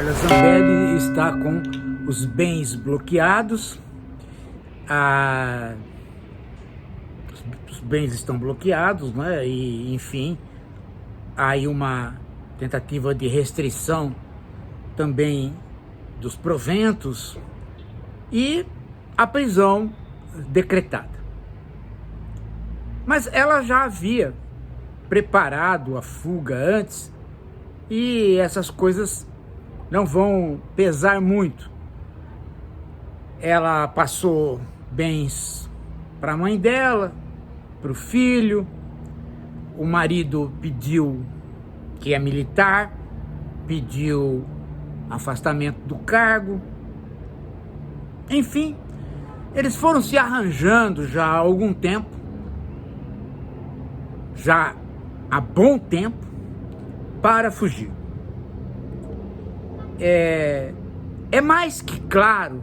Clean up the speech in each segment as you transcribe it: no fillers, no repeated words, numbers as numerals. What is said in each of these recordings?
Carla Zambelli está com os bens bloqueados, os bens estão bloqueados, né? E, enfim, há aí uma tentativa de restrição também dos proventos e a prisão decretada. Mas ela já havia preparado a fuga antes e essas coisas não vão pesar muito. Ela passou bens para a mãe dela, para o filho, o marido pediu, que é militar, pediu afastamento do cargo. Enfim, eles foram se arranjando já há algum tempo, já há bom tempo, para fugir. É mais que claro,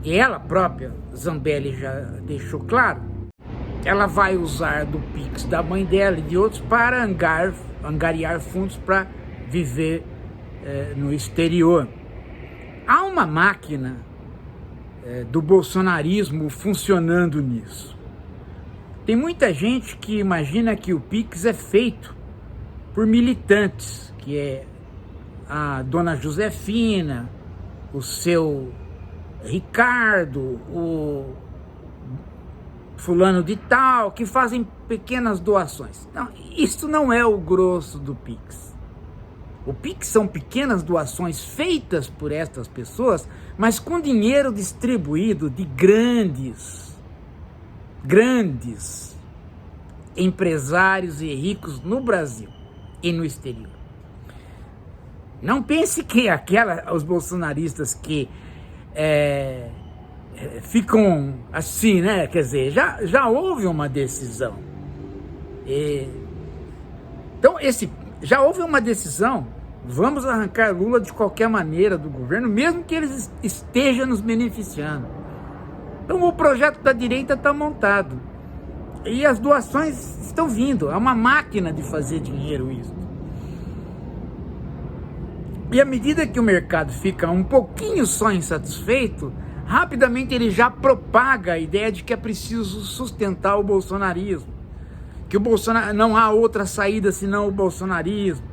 e ela própria, Zambelli, já deixou claro, ela vai usar do Pix da mãe dela e de outros para angariar fundos para viver no exterior. Há uma máquina do bolsonarismo funcionando nisso. Tem muita gente que imagina que o Pix é feito por militantes, que é a dona Josefina, o seu Ricardo, o fulano de tal, que fazem pequenas doações. Não, isso não é o grosso do Pix. O Pix são pequenas doações feitas por estas pessoas, mas com dinheiro distribuído de grandes empresários e ricos no Brasil e no exterior. Não pense que os bolsonaristas que ficam assim, né? Quer dizer, já houve uma decisão. Então, já houve uma decisão. Vamos arrancar Lula de qualquer maneira do governo, mesmo que eles estejam nos beneficiando. Então, o projeto da direita está montado. E as doações estão vindo. É uma máquina de fazer dinheiro isso. E à medida que o mercado fica um pouquinho só insatisfeito, rapidamente ele já propaga a ideia de que é preciso sustentar o bolsonarismo, que o Bolsonaro não há outra saída senão o bolsonarismo,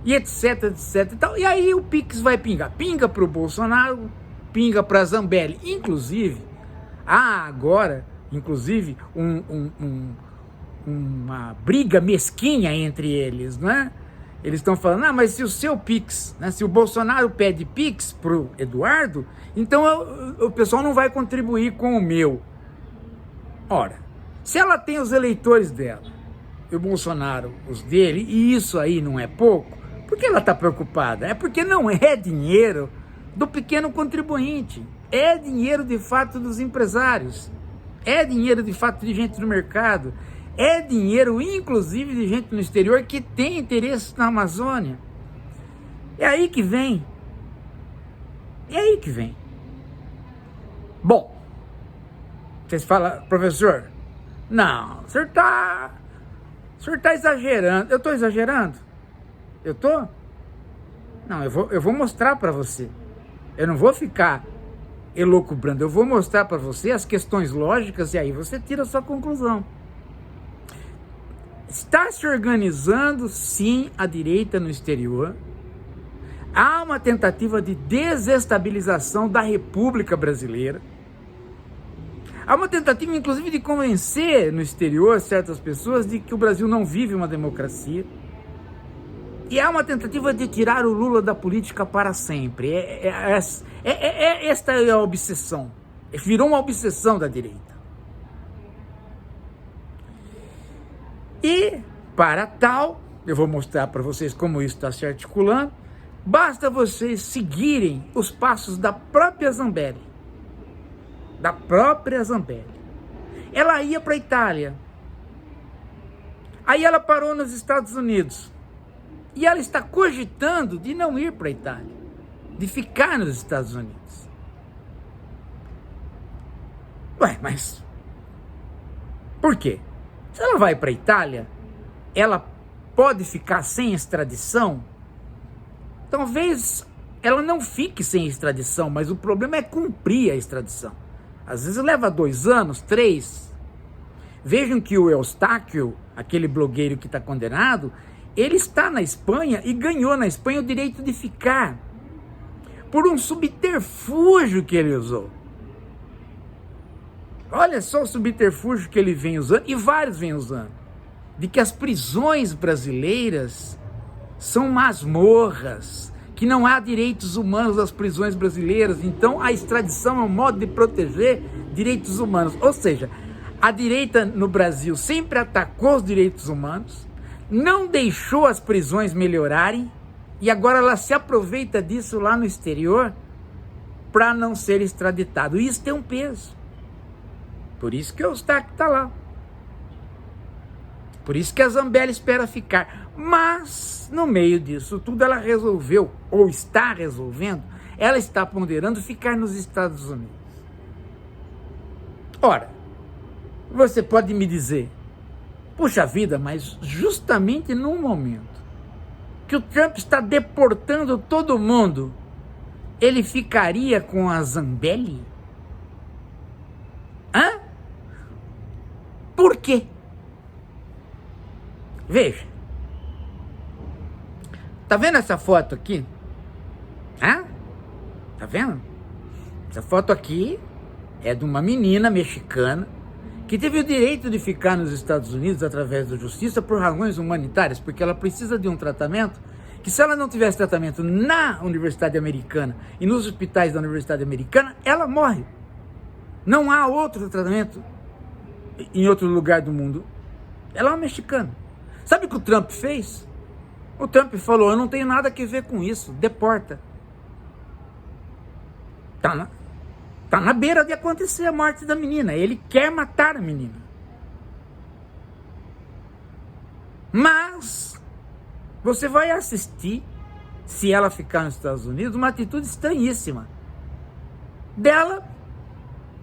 e etc, etc. E aí o Pix vai pingar. Pinga para o Bolsonaro, pinga para a Zambelli. Inclusive, há agora, uma briga mesquinha entre eles, né? Eles estão falando, mas se o seu Pix, né, se o Bolsonaro pede Pix pro Eduardo, então o pessoal não vai contribuir com o meu. Ora, se ela tem os eleitores dela, e o Bolsonaro os dele, e isso aí não é pouco, por que ela está preocupada? É porque não é dinheiro do pequeno contribuinte, é dinheiro de fato dos empresários, é dinheiro de fato de gente do mercado, é dinheiro, inclusive, de gente no exterior que tem interesses na Amazônia. É aí que vem. Bom, vocês falam, professor, não, o senhor está exagerando. Eu estou exagerando? Eu estou? Não, eu vou mostrar para você. Eu não vou ficar elucubrando, eu vou mostrar para você as questões lógicas e aí você tira a sua conclusão. Está se organizando, sim, a direita no exterior. Há uma tentativa de desestabilização da República Brasileira. Há uma tentativa, inclusive, de convencer no exterior certas pessoas de que o Brasil não vive uma democracia. E há uma tentativa de tirar o Lula da política para sempre. Esta é a obsessão. Virou uma obsessão da direita. E, para tal, eu vou mostrar para vocês como isso está se articulando, basta vocês seguirem os passos da própria Zambelli. Ela ia para a Itália. Aí ela parou nos Estados Unidos. E ela está cogitando de não ir para a Itália, de ficar nos Estados Unidos. Ué, mas por quê? Se ela vai para a Itália, ela pode ficar sem extradição? talvez ela não fique sem extradição, mas o problema é cumprir a extradição. Às vezes leva 2 anos, 3. Vejam que o Eustáquio, aquele blogueiro que está condenado, ele está na Espanha e ganhou na Espanha o direito de ficar por um subterfúgio que ele usou. Olha só o subterfúgio que ele vem usando, e vários vêm usando, de que as prisões brasileiras são masmorras, que não há direitos humanos nas prisões brasileiras, então a extradição é um modo de proteger direitos humanos. Ou seja, a direita no Brasil sempre atacou os direitos humanos, não deixou as prisões melhorarem, e agora ela se aproveita disso lá no exterior para não ser extraditado. Isso tem um peso. Por isso que o Eustáquio está lá. Por isso que a Zambelli espera ficar. Mas, no meio disso tudo, ela resolveu, ou está resolvendo, ela está ponderando ficar nos Estados Unidos. Ora, você pode me dizer, puxa vida, mas justamente no momento que o Trump está deportando todo mundo, ele ficaria com a Zambelli? Hã? Por quê? Veja. Tá vendo essa foto aqui? Hã? Tá vendo? Essa foto aqui é de uma menina mexicana que teve o direito de ficar nos Estados Unidos através da justiça por razões humanitárias, porque ela precisa de um tratamento que, se ela não tivesse tratamento na Universidade Americana e nos hospitais da Universidade Americana, ela morre. Não há outro tratamento em outro lugar do mundo. Ela é uma mexicana. Sabe o que o Trump fez? O Trump falou, eu não tenho nada a ver com isso, deporta. Tá na beira de acontecer a morte da menina. Ele quer matar a menina. Mas você vai assistir, se ela ficar nos Estados Unidos, uma atitude estranhíssima dela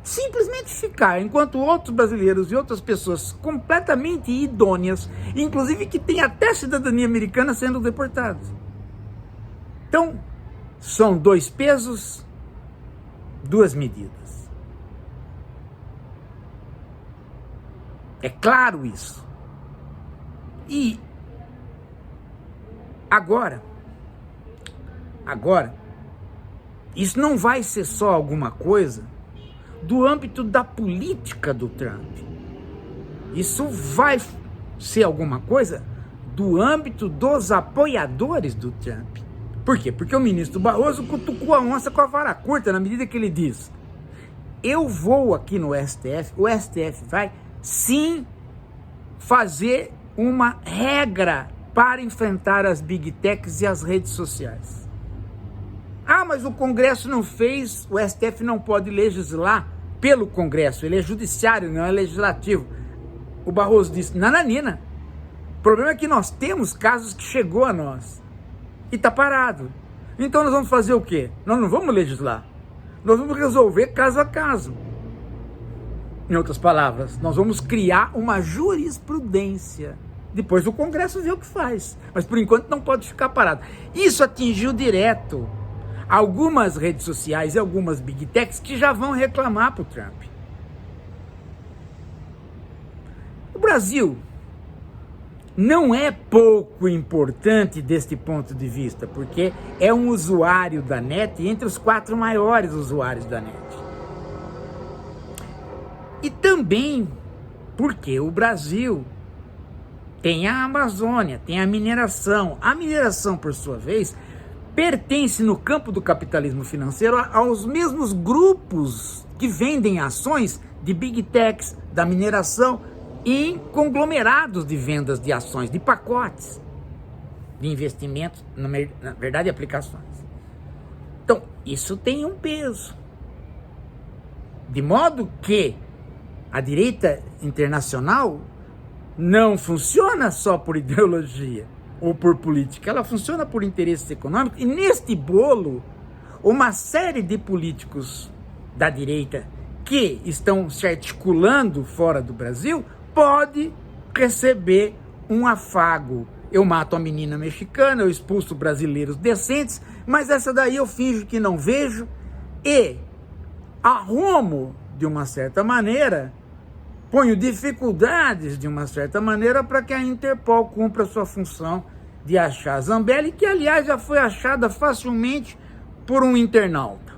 simplesmente ficar, enquanto outros brasileiros e outras pessoas completamente idôneas, inclusive que têm até cidadania americana, sendo deportados. Então, são 2 pesos, 2 medidas. É claro isso. E agora, isso não vai ser só alguma coisa do âmbito da política do Trump. Isso vai ser alguma coisa do âmbito dos apoiadores do Trump. Por quê? Porque o ministro Barroso cutucou a onça com a vara curta, na medida que ele diz, eu vou aqui no STF, o STF vai sim fazer uma regra para enfrentar as Big Techs e as redes sociais. Ah, mas o Congresso não fez, o STF não pode legislar pelo Congresso, ele é judiciário, não é legislativo. O Barroso disse, nananina, o problema é que nós temos casos que chegou a nós e está parado. Então nós vamos fazer o quê? Nós não vamos legislar, nós vamos resolver caso a caso. Em outras palavras, nós vamos criar uma jurisprudência. Depois o Congresso vê o que faz, mas por enquanto não pode ficar parado. Isso atingiu direto algumas redes sociais e algumas Big Techs que já vão reclamar para o Trump. O Brasil não é pouco importante deste ponto de vista, porque é um usuário da net entre os 4 maiores usuários da net. E também porque o Brasil tem a Amazônia, tem a mineração. A mineração, por sua vez, pertence no campo do capitalismo financeiro aos mesmos grupos que vendem ações de Big Techs, da mineração, em conglomerados de vendas de ações, de pacotes de investimentos, na verdade, aplicações. Então, isso tem um peso. De modo que a direita internacional não funciona só por ideologia ou por política, ela funciona por interesses econômicos, e neste bolo, uma série de políticos da direita que estão se articulando fora do Brasil pode receber um afago eu mato a menina mexicana, eu expulso brasileiros decentes, mas essa daí eu finjo que não vejo e arrumo, de uma certa maneira, ponho dificuldades, de uma certa maneira, para que a Interpol cumpra a sua função de achar a Zambelli, que, aliás, já foi achada facilmente por um internauta.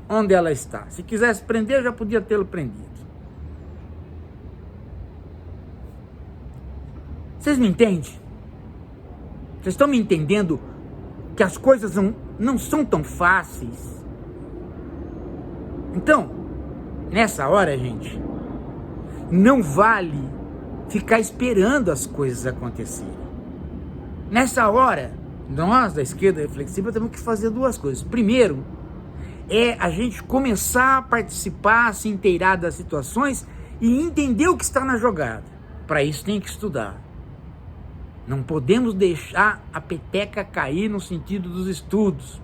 Onde ela está? Se quisesse prender, já podia tê-lo prendido. Vocês me entendem? Vocês estão me entendendo que as coisas não são tão fáceis? Então, nessa hora, gente, não vale ficar esperando as coisas acontecerem. Nessa hora, nós da esquerda reflexiva temos que fazer duas coisas. Primeiro, é a gente começar a participar, a se inteirar das situações e entender o que está na jogada. Para isso tem que estudar. Não podemos deixar a peteca cair no sentido dos estudos.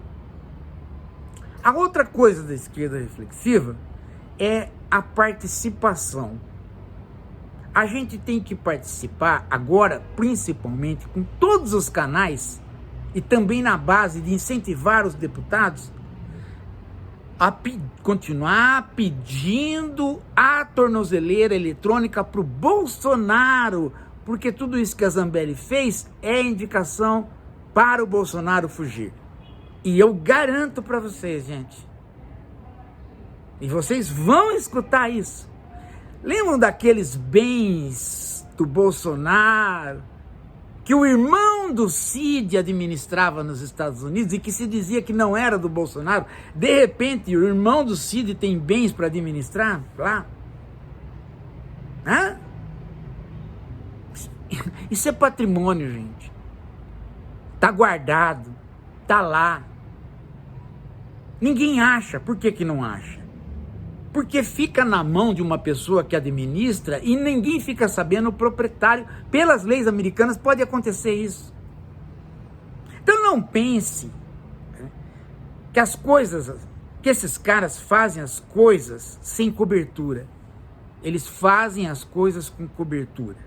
A outra coisa da esquerda reflexiva é a participação. A gente tem que participar agora, principalmente com todos os canais e também na base de incentivar os deputados a continuar pedindo a tornozeleira eletrônica para o Bolsonaro, porque tudo isso que a Zambelli fez é indicação para o Bolsonaro fugir. E eu garanto para vocês, gente, e vocês vão escutar isso. Lembram daqueles bens do Bolsonaro que o irmão do Cid administrava nos Estados Unidos e que se dizia que não era do Bolsonaro? De repente, o irmão do Cid tem bens para administrar lá? Hã? Isso é patrimônio, gente. Tá guardado, tá lá. Ninguém acha. Por que não acha? Porque fica na mão de uma pessoa que administra e ninguém fica sabendo, o proprietário. Pelas leis americanas pode acontecer isso. Então não pense que as coisas, que esses caras fazem as coisas sem cobertura. Eles fazem as coisas com cobertura.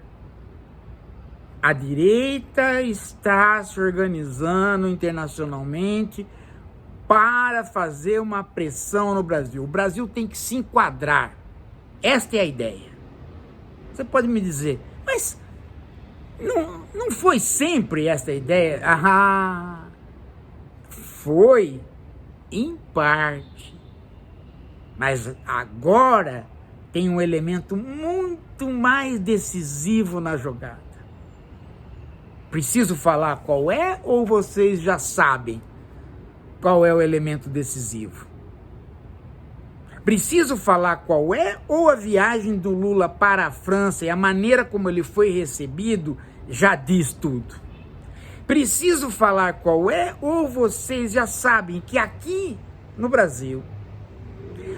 A direita está se organizando internacionalmente para fazer uma pressão no Brasil. O Brasil tem que se enquadrar. Esta é a ideia. Você pode me dizer, mas não foi sempre esta a ideia? Ah, foi em parte. Mas agora tem um elemento muito mais decisivo na jogada. Preciso falar qual é ou vocês já sabem qual é o elemento decisivo? Preciso falar qual é ou a viagem do Lula para a França e a maneira como ele foi recebido já diz tudo? Preciso falar qual é ou vocês já sabem que aqui no Brasil,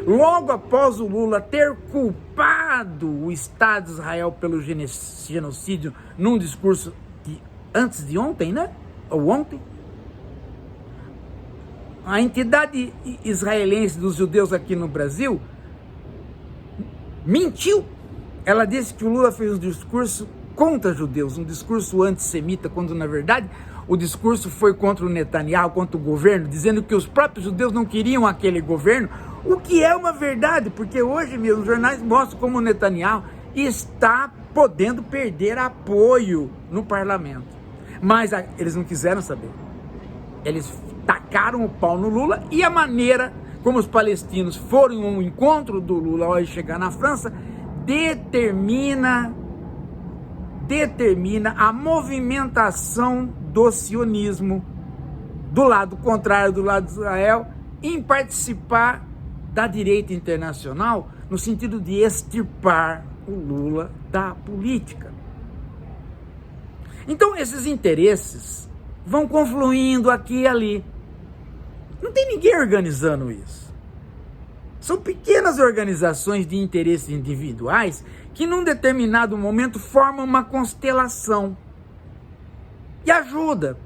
logo após o Lula ter culpado o Estado de Israel pelo genocídio num discurso antes de ontem, né? Ou ontem, a entidade israelense dos judeus aqui no Brasil mentiu. Ela disse que o Lula fez um discurso contra judeus, um discurso antissemita, quando na verdade o discurso foi contra o Netanyahu, contra o governo, dizendo que os próprios judeus não queriam aquele governo, o que é uma verdade, porque hoje mesmo os jornais mostram como o Netanyahu está podendo perder apoio no parlamento. Mas eles não quiseram saber. Eles tacaram o pau no Lula e a maneira como os palestinos foram ao encontro do Lula ao chegar na França determina a movimentação do sionismo do lado contrário, do lado de Israel, em participar da direita internacional no sentido de extirpar o Lula da política. Então esses interesses vão confluindo aqui e ali. Não tem ninguém organizando isso. São pequenas organizações de interesses individuais que num determinado momento formam uma constelação e ajuda.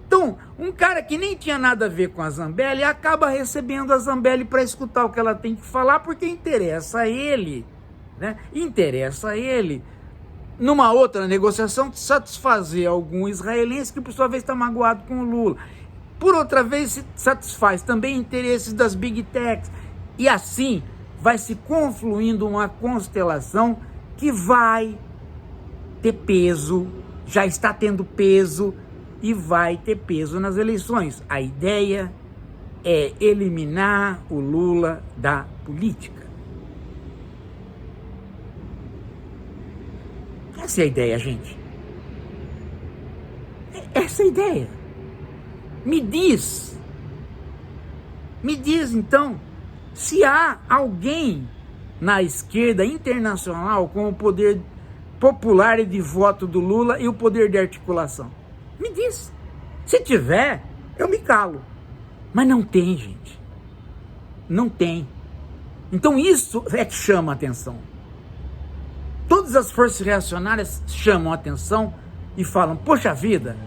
Então, um cara que nem tinha nada a ver com a Zambelli acaba recebendo a Zambelli para escutar o que ela tem que falar, porque interessa a ele, né? Interessa a ele numa outra negociação, satisfazer algum israelense que por sua vez está magoado com o Lula. Por outra vez, se satisfaz também interesses das big techs. E assim vai se confluindo uma constelação que vai ter peso, já está tendo peso e vai ter peso nas eleições. A ideia é eliminar o Lula da política. Essa é a ideia, gente. Essa é a ideia. Me diz então, se há alguém na esquerda internacional com o poder popular e de voto do Lula e o poder de articulação. Me diz. Se tiver, eu me calo. Mas não tem, gente. Não tem. Então isso é que chama a atenção. Todas as forças reacionárias chamam a atenção e falam, poxa vida,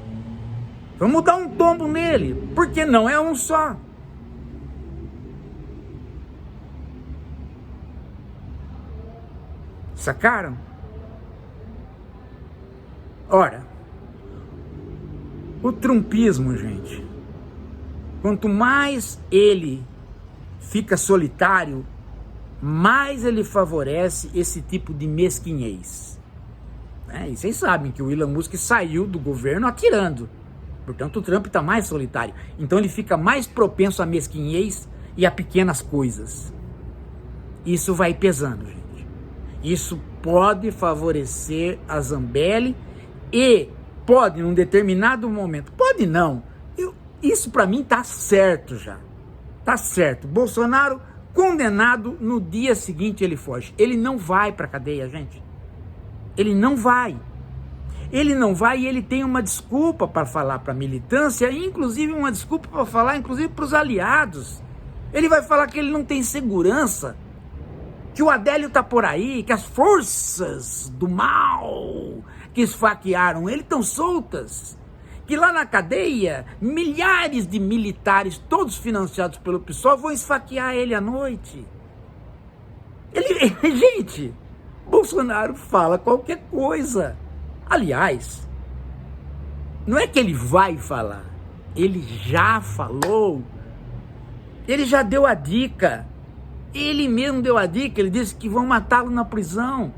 vamos dar um tombo nele, porque não é um só. Sacaram? Ora, o trumpismo, gente, quanto mais ele fica solitário, mais ele favorece esse tipo de mesquinhez. E vocês sabem que o Elon Musk saiu do governo atirando. Portanto, o Trump está mais solitário. Então ele fica mais propenso a mesquinhez e a pequenas coisas. Isso vai pesando, gente. Isso pode favorecer a Zambelli e pode, num determinado momento, pode não. Isso para mim tá certo já. Tá certo. Bolsonaro condenado, no dia seguinte ele foge. Ele não vai para cadeia, gente. Ele não vai. Ele não vai e ele tem uma desculpa para falar para a militância, inclusive uma desculpa para falar, inclusive para os aliados. Ele vai falar que ele não tem segurança, que o Adélio está por aí, que as forças do mal que esfaquearam ele estão soltas, que lá na cadeia milhares de militares, todos financiados pelo PSOL, vão esfaquear ele à noite. Gente, Bolsonaro fala qualquer coisa. Aliás, não é que ele vai falar, ele já falou, ele já deu a dica, ele mesmo deu a dica, ele disse que vão matá-lo na prisão.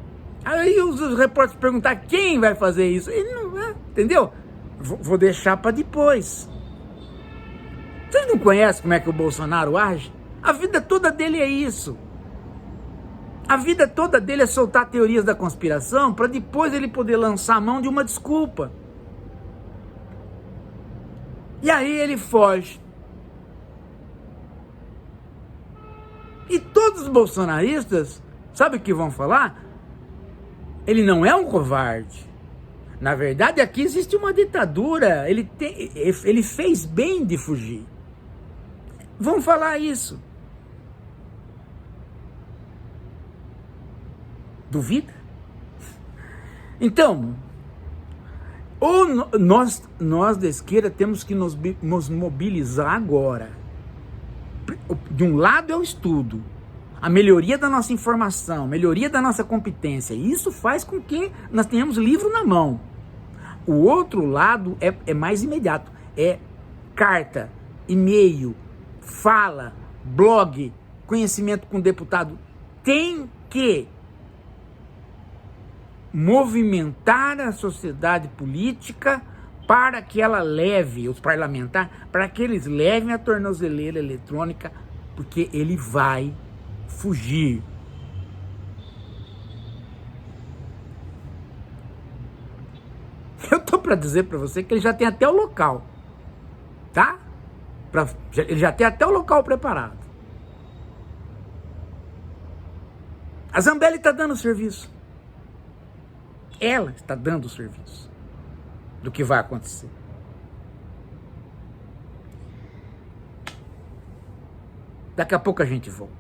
Aí os repórteres perguntaram quem vai fazer isso, ele não vai, entendeu? Vou deixar para depois. Vocês não conhecem como é que o Bolsonaro age? A vida toda dele é isso. A vida toda dele é soltar teorias da conspiração para depois ele poder lançar a mão de uma desculpa. E aí ele foge. E todos os bolsonaristas, sabe o que vão falar? Ele não é um covarde. Na verdade, aqui existe uma ditadura. Ele fez bem de fugir. Vão falar isso. Duvida? Então, ou nós da esquerda temos que nos mobilizar agora. De um lado é o estudo, a melhoria da nossa informação, melhoria da nossa competência. Isso faz com que nós tenhamos livro na mão. O outro lado é mais imediato. É carta, e-mail, fala, blog, conhecimento com deputado. Tem que movimentar a sociedade política para que ela leve, os parlamentares, para que eles levem a tornozeleira eletrônica, porque ele vai fugir. Eu tô para dizer para você que ele já tem até o local, tá? Ele já tem até o local preparado. A Zambelli está dando serviço. Ela está dando serviço do que vai acontecer. Daqui a pouco a gente volta.